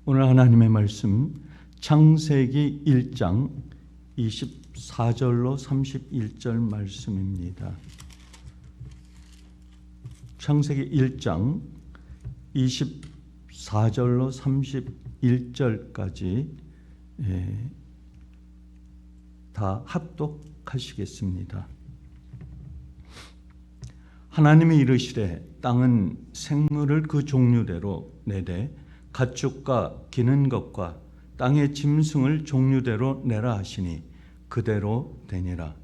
오늘 하나님의 말씀 창세기 1장 24절로 31절 말씀입니다. 창세기 1장 24절로 31절까지 다 합독하시겠습니다. 하나님이 이르시되 땅은 생물을 그 종류대로 내되 가축과 기는 것과 땅의 짐승을 종류대로 내라 하시니 그대로 되니라.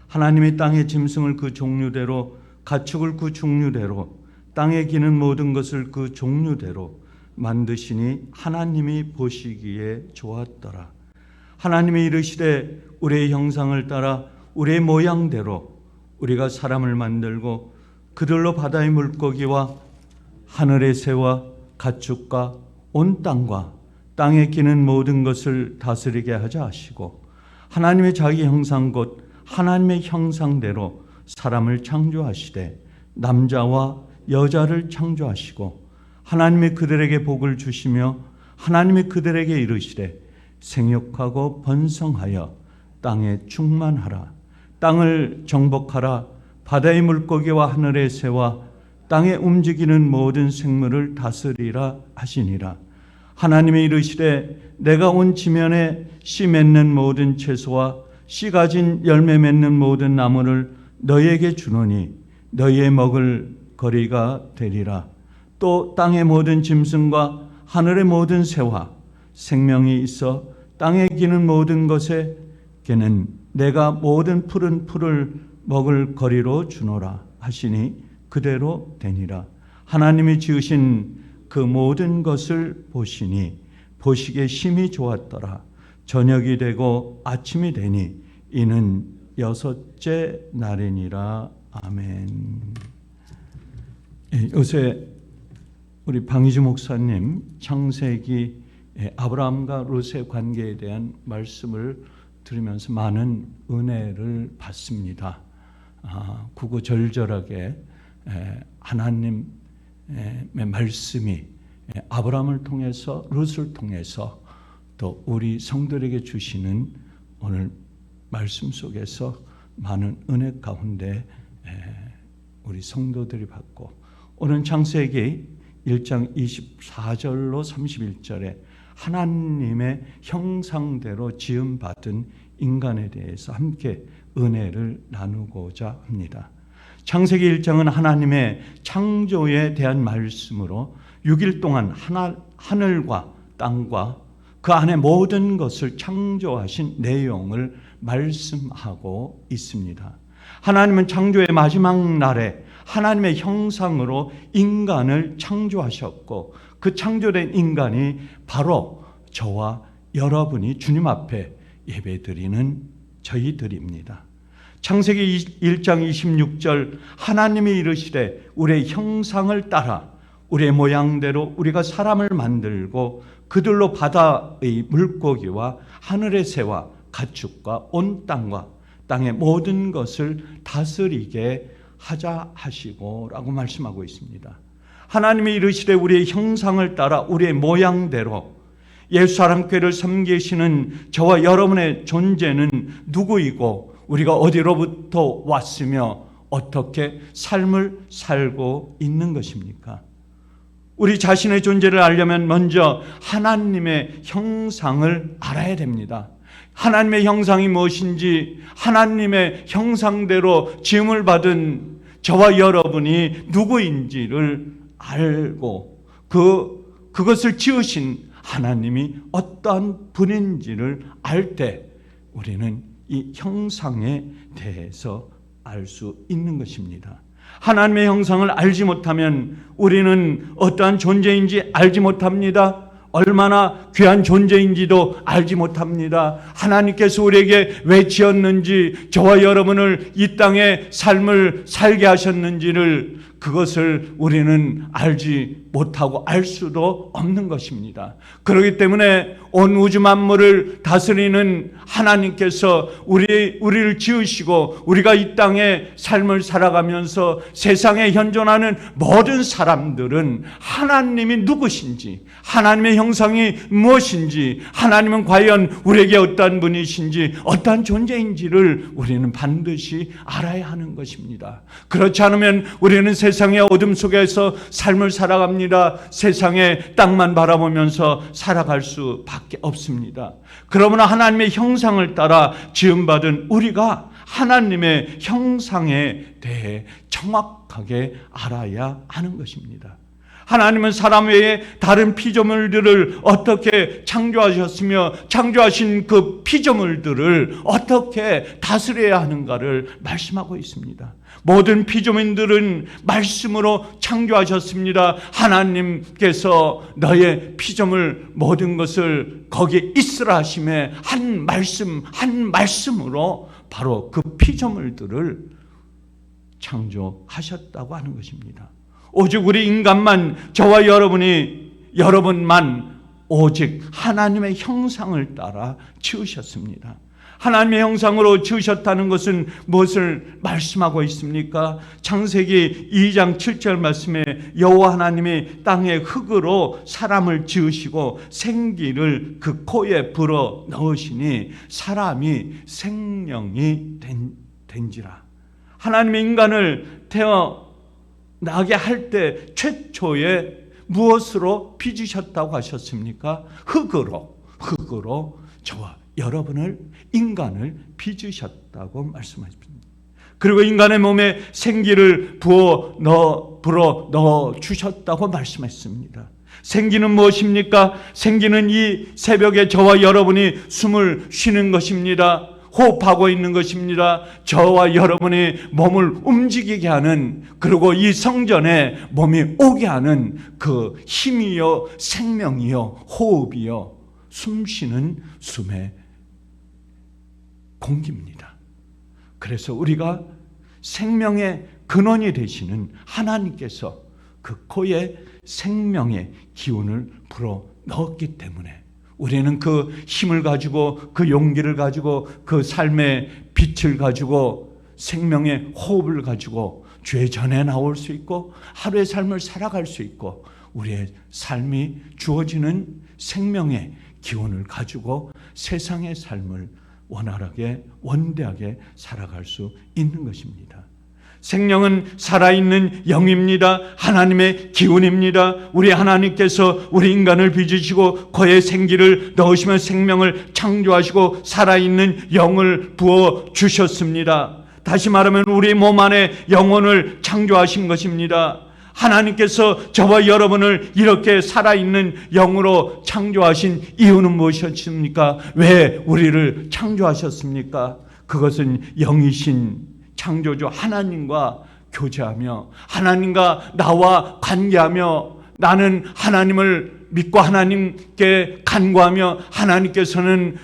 하나님이 땅의 짐승을 그 종류대로 가축을 그 종류대로 땅에 기는 모든 것을 그 종류대로 만드시니 하나님이 보시기에 좋았더라. 하나님이 이르시되 우리의 형상을 따라 우리의 모양대로 우리가 사람을 만들고 그들로 바다의 물고기와 하늘의 새와 가축과 온 땅과 땅에 기는 모든 것을 다스리게 하자 하시고 하나님의 자기 형상 곧 하나님의 형상대로 사람을 창조하시되 남자와 여자를 창조하시고 하나님이 그들에게 복을 주시며 하나님이 그들에게 이르시되 생육하고 번성하여 땅에 충만하라. 땅을 정복하라. 바다의 물고기와 하늘의 새와 땅에 움직이는 모든 생물을 다스리라 하시니라. 하나님이 이르시되 내가 온 지면에 씨 맺는 모든 채소와 씨 가진 열매 맺는 모든 나무를 너희에게 주노니 너희의 먹을 거리가 되리라. 또 땅의 모든 짐승과 하늘의 모든 새와 생명이 있어 땅에 기는 모든 것에게는 내가 모든 푸른 풀을 먹을 거리로 주노라 하시니 그대로 되니라. 하나님이 지으신 그 모든 것을 보시니 보시기에 심히 좋았더라. 저녁이 되고 아침이 되니 이는 여섯째 날이니라. 아멘. 요새 우리 방희주 목사님 창세기 아브라함과 롯의 관계에 대한 말씀을 들으면서 많은 은혜를 받습니다. 구구절절하게 하나님의 말씀이 아브라함을 통해서 롯을 통해서 또 우리 성도에게 주시는 오늘 말씀 속에서 많은 은혜 가운데 우리 성도들이 받고 오늘 창세기 1장 24절로 31절에 하나님의 형상대로 지음받은 인간에 대해서 함께 은혜를 나누고자 합니다. 창세기 1장은 하나님의 창조에 대한 말씀으로 6일 동안 하늘과 땅과 그 안에 모든 것을 창조하신 내용을 말씀하고 있습니다. 하나님은 창조의 마지막 날에 하나님의 형상으로 인간을 창조하셨고 그 창조된 인간이 바로 저와 여러분이 주님 앞에 예배드리는 저희들입니다. 창세기 1장 26절 하나님이 이르시되 우리의 형상을 따라 우리의 모양대로 우리가 사람을 만들고 그들로 바다의 물고기와 하늘의 새와 가축과 온 땅과 땅의 모든 것을 다스리게 하자 하시고 라고 말씀하고 있습니다. 하나님이 이르시되 우리의 형상을 따라 우리의 모양대로 예수사랑교회를 섬기시는 저와 여러분의 존재는 누구이고 우리가 어디로부터 왔으며 어떻게 삶을 살고 있는 것입니까? 우리 자신의 존재를 알려면 먼저 하나님의 형상을 알아야 됩니다. 하나님의 형상이 무엇인지 하나님의 형상대로 지음을 받은 저와 여러분이 누구인지를 알고 그것을 지으신 하나님이 어떠한 분인지를 알 때 우리는 이 형상에 대해서 알 수 있는 것입니다. 하나님의 형상을 알지 못하면 우리는 어떠한 존재인지 알지 못합니다. 얼마나 귀한 존재인지도 알지 못합니다. 하나님께서 우리에게 왜 지었는지 저와 여러분을 이 땅에 삶을 살게 하셨는지를 그것을 우리는 알지 못하고 알 수도 없는 것입니다. 그렇기 때문에 온 우주 만물을 다스리는 하나님께서 우리를 지으시고 우리가 이 땅에 삶을 살아가면서 세상에 현존하는 모든 사람들은 하나님이 누구신지, 하나님의 형상이 무엇인지, 하나님은 과연 우리에게 어떠한 분이신지, 어떠한 존재인지를 우리는 반드시 알아야 하는 것입니다. 그렇지 않으면 우리는 세상의 어둠 속에서 삶을 살아갑니다. 세상의 땅만 바라보면서 살아갈 수밖에 없습니다. 그러므로 하나님의 형상을 따라 지음받은 우리가 하나님의 형상에 대해 정확하게 알아야 하는 것입니다. 하나님은 사람 외에 다른 피조물들을 어떻게 창조하셨으며 창조하신 그 피조물들을 어떻게 다스려야 하는가를 말씀하고 있습니다. 모든 피조물들은 말씀으로 창조하셨습니다. 하나님께서 너의 피조물 모든 것을 거기에 있으라 하심에 한 말씀으로 바로 그 피조물들을 창조하셨다고 하는 것입니다. 오직 우리 인간만, 저와 여러분만 오직 하나님의 형상을 따라 지으셨습니다. 하나님의 형상으로 지으셨다는 것은 무엇을 말씀하고 있습니까? 창세기 2장 7절 말씀에 여호와 하나님이 땅의 흙으로 사람을 지으시고 생기를 그 코에 불어 넣으시니 사람이 생명이 된지라. 하나님의 인간을 태어나게 할 때 최초에 무엇으로 빚으셨다고 하셨습니까? 흙으로 저와 여러분을, 인간을 빚으셨다고 말씀하십니다. 그리고 인간의 몸에 생기를 불어 넣어 주셨다고 말씀했습니다. 생기는 무엇입니까? 생기는 이 새벽에 저와 여러분이 숨을 쉬는 것입니다. 호흡하고 있는 것입니다. 저와 여러분의 몸을 움직이게 하는, 그리고 이 성전에 몸이 오게 하는 그 힘이요, 생명이요, 호흡이요, 숨쉬는 숨의 공기입니다. 그래서 우리가 생명의 근원이 되시는 하나님께서 그 코에 생명의 기운을 불어 넣었기 때문에 우리는 그 힘을 가지고, 그 용기를 가지고, 그 삶의 빛을 가지고, 생명의 호흡을 가지고 주의 전에 나올 수 있고 하루의 삶을 살아갈 수 있고, 우리의 삶이 주어지는 생명의 기운을 가지고 세상의 삶을 원활하게, 원대하게 살아갈 수 있는 것입니다. 생명은 살아있는 영입니다. 하나님의 기운입니다. 우리 하나님께서 우리 인간을 빚으시고 코에 생기를 넣으시며 생명을 창조하시고 살아있는 영을 부어 주셨습니다. 다시 말하면 우리 몸 안에 영혼을 창조하신 것입니다. 하나님께서 저와 여러분을 이렇게 살아있는 영으로 창조하신 이유는 무엇이었습니까? 왜 우리를 창조하셨습니까? 그것은 영이신 창조주 하나님과 교제하며 하나님과 나와 관계하며, 나는 하나님을 믿고 하나님께 간구하며 하나님께서는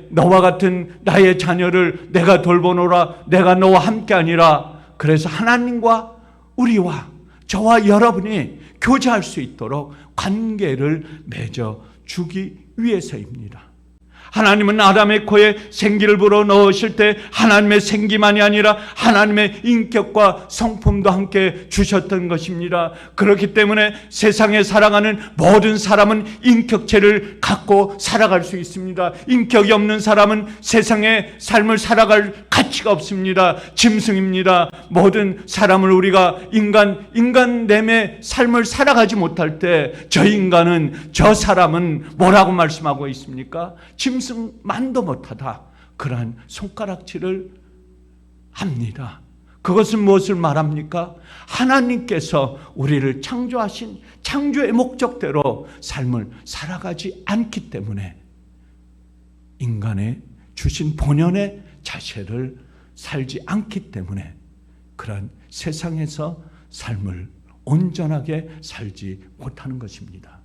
너와 같은 나의 자녀를 내가 돌보노라, 내가 너와 함께하니라. 그래서 하나님과 우리와 저와 여러분이 교제할 수 있도록 관계를 맺어 주기 위해서입니다. 하나님은 아담의 코에 생기를 불어 넣으실 때 하나님의 생기만이 아니라 하나님의 인격과 성품도 함께 주셨던 것입니다. 그렇기 때문에 세상에 살아가는 모든 사람은 인격체를 갖고 살아갈 수 있습니다. 인격이 없는 사람은 세상의 삶을 살아갈 가치가 없습니다. 짐승입니다. 모든 사람을 우리가 인간 내의 삶을 살아가지 못할 때 저 사람은 뭐라고 말씀하고 있습니까? 짐승만도 못하다. 그러한 손가락질을 합니다. 그것은 무엇을 말합니까? 하나님께서 우리를 창조하신 창조의 목적대로 삶을 살아가지 않기 때문에 인간의 주신 본연의 자세를 살지 않기 때문에 그러한 세상에서 삶을 온전하게 살지 못하는 것입니다.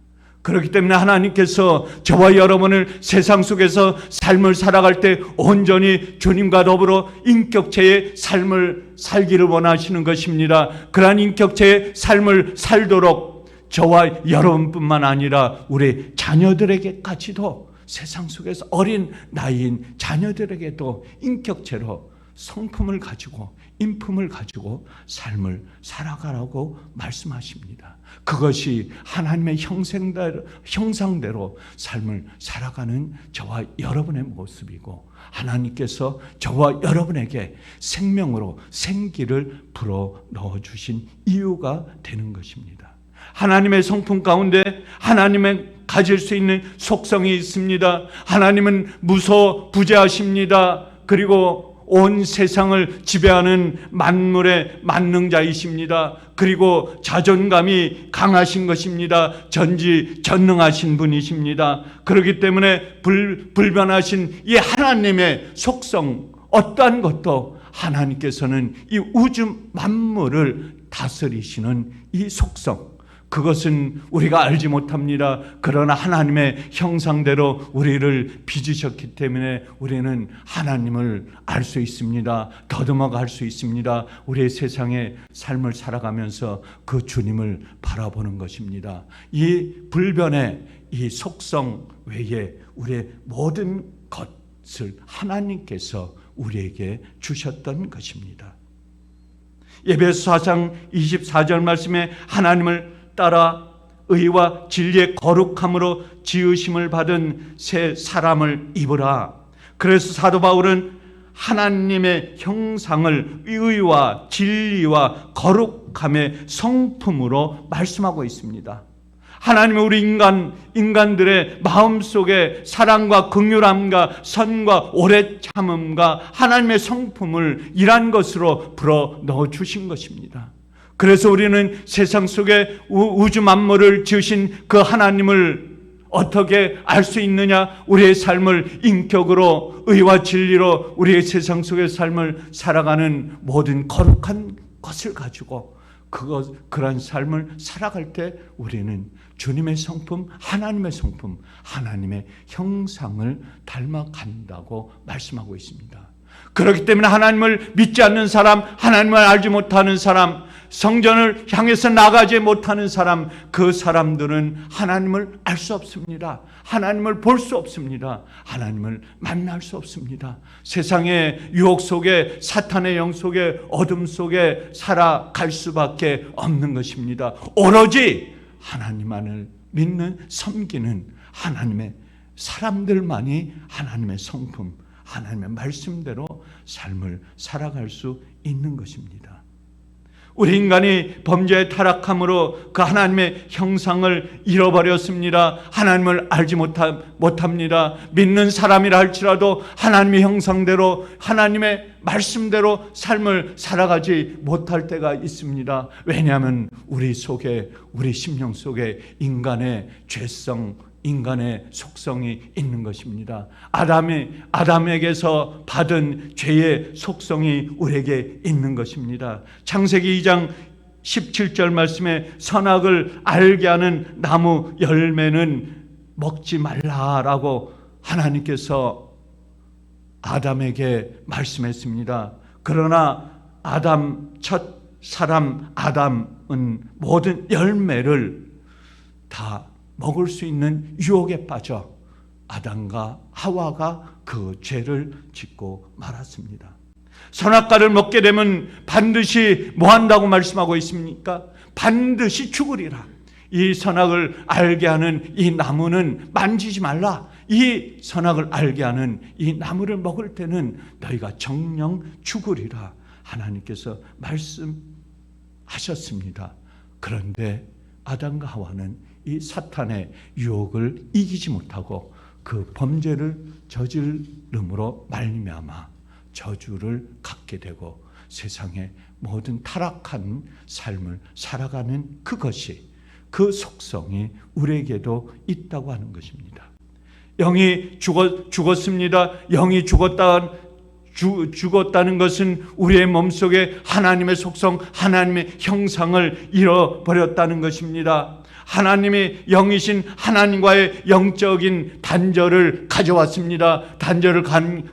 그렇기 때문에 하나님께서 저와 여러분을 세상 속에서 삶을 살아갈 때 온전히 주님과 더불어 인격체의 삶을 살기를 원하시는 것입니다. 그러한 인격체의 삶을 살도록 저와 여러분뿐만 아니라 우리 자녀들에게까지도 세상 속에서 어린 나이인 자녀들에게도 인격체로 성품을 가지고 인품을 가지고 삶을 살아가라고 말씀하십니다. 그것이 하나님의 형상대로 삶을 살아가는 저와 여러분의 모습이고, 하나님께서 저와 여러분에게 생명으로 생기를 불어 넣어주신 이유가 되는 것입니다. 하나님의 성품 가운데 하나님의 가질 수 있는 속성이 있습니다. 하나님은 무소부재하십니다. 그리고 온 세상을 지배하는 만물의 만능자이십니다. 그리고 자존감이 강하신 것입니다. 전지전능하신 분이십니다. 그렇기 때문에 불변하신 이 하나님의 속성, 어떠한 것도 하나님께서는 이 우주 만물을 다스리시는 이 속성, 그것은 우리가 알지 못합니다. 그러나 하나님의 형상대로 우리를 빚으셨기 때문에 우리는 하나님을 알 수 있습니다. 더듬어 갈 수 있습니다. 우리의 세상의 삶을 살아가면서 그 주님을 바라보는 것입니다. 이 불변의 이 속성 외에 우리의 모든 것을 하나님께서 우리에게 주셨던 것입니다. 에베소 4장 24절 말씀에 하나님을 따라 의와 진리의 거룩함으로 지으심을 받은 새 사람을 입으라. 그래서 사도 바울은 하나님의 형상을 의와 진리와 거룩함의 성품으로 말씀하고 있습니다. 하나님은 우리 인간들의 마음속에 사랑과 긍휼함과 선과 오래 참음과 하나님의 성품을 일한 것으로 불어 넣어 주신 것입니다. 그래서 우리는 세상 속에 우주 만물을 지으신 그 하나님을 어떻게 알 수 있느냐? 우리의 삶을 인격으로 의와 진리로 우리의 세상 속의 삶을 살아가는 모든 거룩한 것을 가지고 그런 삶을 살아갈 때 우리는 주님의 성품, 하나님의 성품, 하나님의 형상을 닮아간다고 말씀하고 있습니다. 그렇기 때문에 하나님을 믿지 않는 사람, 하나님을 알지 못하는 사람, 성전을 향해서 나가지 못하는 사람, 그 사람들은 하나님을 알 수 없습니다. 하나님을 볼 수 없습니다. 하나님을 만날 수 없습니다. 세상의 유혹 속에, 사탄의 영 속에, 어둠 속에 살아갈 수밖에 없는 것입니다. 오로지 하나님만을 믿는, 섬기는 하나님의 사람들만이 하나님의 성품, 하나님의 말씀대로 삶을 살아갈 수 있는 것입니다. 우리 인간이 범죄에 타락함으로 그 하나님의 형상을 잃어버렸습니다. 하나님을 알지 못합니다. 믿는 사람이라 할지라도 하나님의 형상대로, 하나님의 말씀대로 삶을 살아가지 못할 때가 있습니다. 왜냐하면 우리 속에, 우리 심령 속에 인간의 죄성, 인간의 속성이 있는 것입니다. 아담에게서 받은 죄의 속성이 우리에게 있는 것입니다. 창세기 2장 17절 말씀에 선악을 알게 하는 나무 열매는 먹지 말라라고 하나님께서 아담에게 말씀했습니다. 그러나 첫 사람 아담은 모든 열매를 다 먹을 수 있는 유혹에 빠져 아담과 하와가 그 죄를 짓고 말았습니다. 선악과를 먹게 되면 반드시 뭐 한다고 말씀하고 있습니까? 반드시 죽으리라. 이 선악을 알게 하는 이 나무는 만지지 말라. 이 선악을 알게 하는 이 나무를 먹을 때는 너희가 정녕 죽으리라. 하나님께서 말씀하셨습니다. 그런데 아담과 하와는 이 사탄의 유혹을 이기지 못하고 그 범죄를 저지름으로 말미암아 저주를 갖게 되고 세상의 모든 타락한 삶을 살아가는 그것이, 그 속성이 우리에게도 있다고 하는 것입니다. 영이 죽었습니다. 영이 죽었다는 것은 우리의 몸속에 하나님의 속성, 하나님의 형상을 잃어버렸다는 것입니다. 하나님의 영이신 하나님과의 영적인 단절을 가져왔습니다. 단절을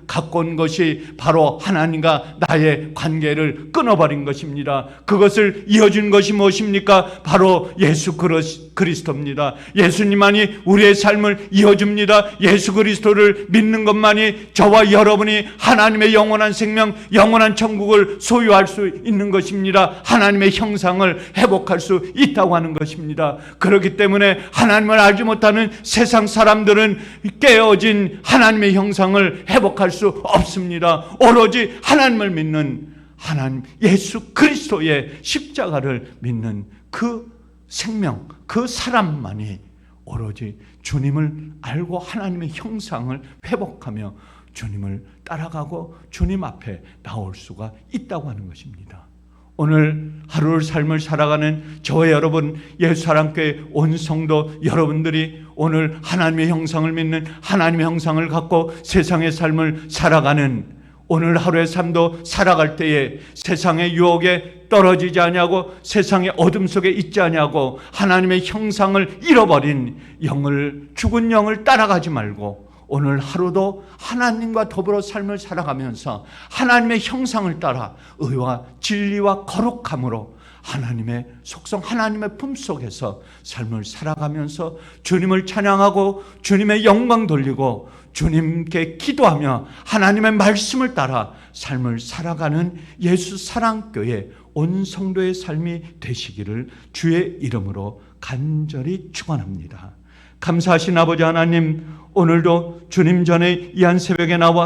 갖고 온 것이 바로 하나님과 나의 관계를 끊어버린 것입니다. 그것을 이어준 것이 무엇입니까? 바로 예수 그리스도입니다. 예수님만이 우리의 삶을 이어줍니다. 예수 그리스도를 믿는 것만이 저와 여러분이 하나님의 영원한 생명, 영원한 천국을 소유할 수 있는 것입니다. 하나님의 형상을 회복할 수 있다고 하는 것입니다. 그렇기 때문에 하나님을 알지 못하는 세상 사람들은 깨어진 하나님의 형상을 회복할 수 없습니다. 오로지 하나님을 믿는 하나님, 예수 그리스도의 십자가를 믿는 그 생명, 그 사람만이 오로지 주님을 알고 하나님의 형상을 회복하며 주님을 따라가고 주님 앞에 나올 수가 있다고 하는 것입니다. 오늘 하루를 삶을 살아가는 저와 여러분, 예수사랑교회 온 성도 여러분들이 오늘 하나님의 형상을 믿는 하나님의 형상을 갖고 세상의 삶을 살아가는 오늘 하루의 삶도 살아갈 때에 세상의 유혹에 떨어지지 아니하고 세상의 어둠 속에 있지 아니하고 하나님의 형상을 잃어버린 영을, 죽은 영을 따라가지 말고 오늘 하루도 하나님과 더불어 삶을 살아가면서 하나님의 형상을 따라 의와 진리와 거룩함으로 하나님의 속성, 하나님의 품속에서 삶을 살아가면서 주님을 찬양하고 주님의 영광 돌리고 주님께 기도하며 하나님의 말씀을 따라 삶을 살아가는 예수 사랑교회 온 성도의 삶이 되시기를 주의 이름으로 간절히 축원합니다. 감사하신 아버지 하나님, 오늘도 주님 전에 이 한 새벽에 나와